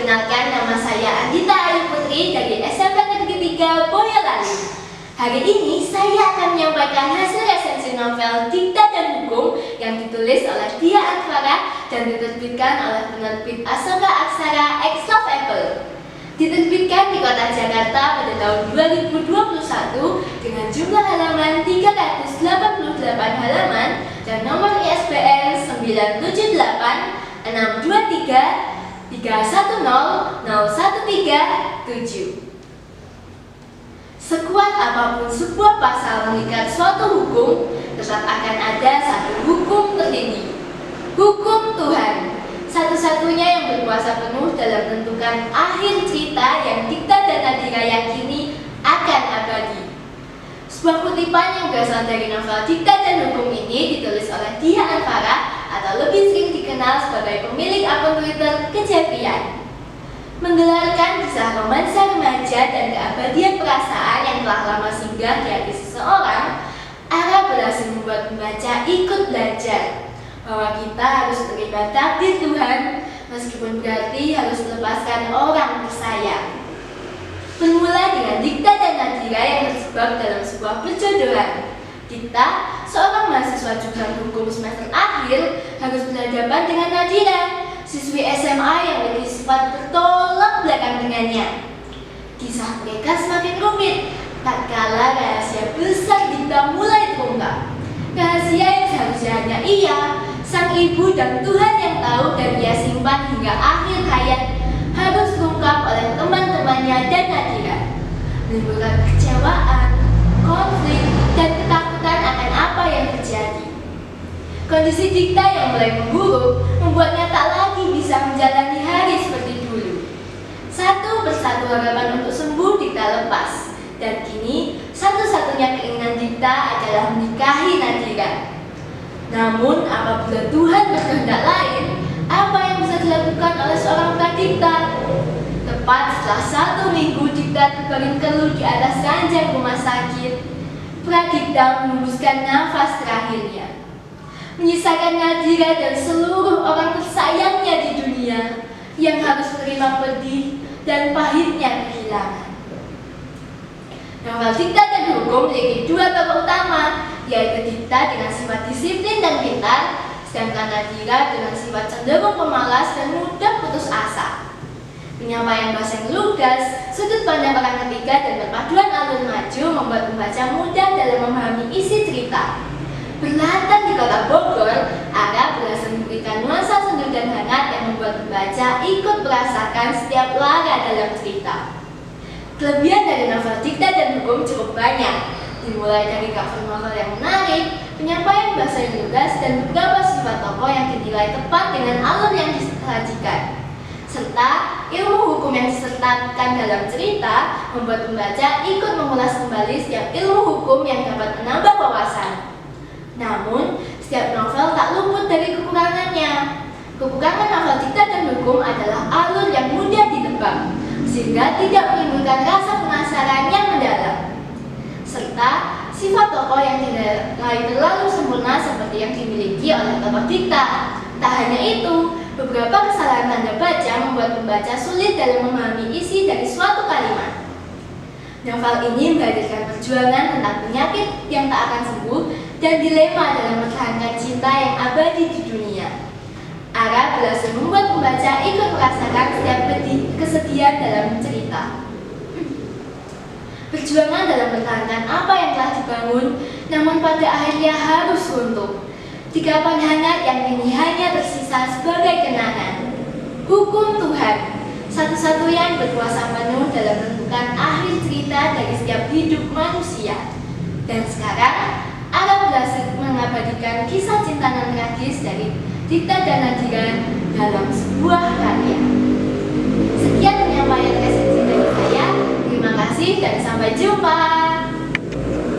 perkenalkan, nama saya Andita Ayu Putri dari SMP Negeri 3 Boyolali. Hari ini saya akan menyampaikan hasil resensi novel Dikta dan Hukum yang ditulis oleh Dia Anfara dan diterbitkan oleh penerbit Asaka Aksara X Love Apple. Diterbitkan di kota Jakarta pada tahun 2021 dengan jumlah halaman 388 halaman dan nomor ISBN 978 623 310 0137. Sekuat apapun sebuah pasal mengikat suatu hukum, tetap akan ada satu hukum tertinggi, hukum Tuhan, satu-satunya yang berkuasa penuh dalam menentukan akhir cerita yang Dikta dan Nadira yakini akan abadi. Sebuah kutipan yang berasal dari novel Dikta dan Hukum ini ditulis oleh Dia Anfara atau lebih sering dikenal sebagai pemilik akun Twitter Kejepian. Menggelarkan kisah romansa remaja dan keabadian perasaan yang telah lama singgah di hati seseorang, Ara berhasil membuat pembaca ikut belajar bahwa kita harus terima takdir Tuhan meskipun berarti harus melepaskan orang tersayang. Bermula dengan Dikta dan Nadira yang terjebak dalam sebuah perjodohan. Dikta, seorang mahasiswa jurusan hukum semester akhir, harus berhadapan dengan Nadira, siswi SMA yang memiliki sifat bertolak belakang dengannya. Kisah mereka semakin rumit, tatkala rahasia besar Dikta mulai terungkap. Rahasia yang seharusnya hanya ia, sang ibu dan Tuhan yang tahu dan ia simpan hingga akhir hayat, harus terungkap oleh teman-temannya dan Nadira, menimbulkan kekecewaan, konflik, dan ketakutan akan apa yang terjadi. Kondisi Dikta yang mulai memburuk membuatnya tak lagi bisa menjalani hari seperti dulu. Satu persatu harapan untuk sembuh Dikta lepas, dan kini satu-satunya keinginan Dikta adalah menikahi Nadira. Namun apabila Tuhan berkehendak lain, apa yang bisa dilakukan oleh seorang pradikta? Tepat setelah 1 minggu Dikta terbaring keluh di atas ranjang rumah sakit, pradikta menghembuskan nafas terakhirnya, menyisakan Nadira dan seluruh orang tersayangnya di dunia yang harus menerima pedih dan pahitnya kehilangan. Novel Dikta dan Hukum memiliki 2 tokoh utama, yaitu Dikta dengan sifat disiplin dan pintar, sedangkan Nadira dengan sifat cenderung pemalas dan mudah putus asa. Penyampaian bahasa yang lugas, sudut pandang orang ketiga, dan perpaduan alur maju membuat pembaca mudah dalam memahami isi cerita. Berlatar di kota Bogor, Ara berhasil memberikan nuansa sendu dan hangat yang membuat pembaca ikut merasakan setiap laga dalam cerita. Kelebihan dari novel Dikta dan Hukum cukup banyak, dimulai dari cover novel yang menarik, penyampaian bahasa yang lugas, dan beberapa sifat tokoh yang dinilai tepat dengan alur yang disajikan, serta ilmu hukum yang disertakan dalam cerita membuat pembaca ikut mengulas kembali setiap ilmu hukum yang dapat menambah wawasan. Namun, setiap novel tak luput dari kekurangannya. Kekurangan novel Dikta dan Hukum adalah alur yang mudah ditebak, sehingga tidak menimbulkan rasa penasaran yang mendalam, serta sifat tokoh yang dinilai terlalu sempurna seperti yang dimiliki oleh tokoh Dikta. Tak hanya itu, beberapa kesalahan tanda baca membuat pembaca sulit dalam memahami isi dari suatu kalimat. Novel ini menghadirkan perjuangan tentang penyakit yang tak akan sembuh dan dilema dalam mempertahankan cinta yang abadi di dunia. Ara berhasil membuat pembaca ikut merasakan setiap kesedihan dalam cerita. Perjuangan dalam mempertahankan apa yang telah dibangun, namun pada akhirnya harus runtuh. Tigapan hangat yang kini hanya tersisa sebagai kenangan. Hukum Tuhan, satu-satunya yang berkuasa penuh dalam menentukan akhir cerita dari setiap hidup manusia. Dan sekarang, Ara berhasil mengabadikan kisah cinta non tragis dari Dikta dan Nadira dalam sebuah karya. Sekian penyampaian resensi dari saya. Terima kasih dan sampai jumpa.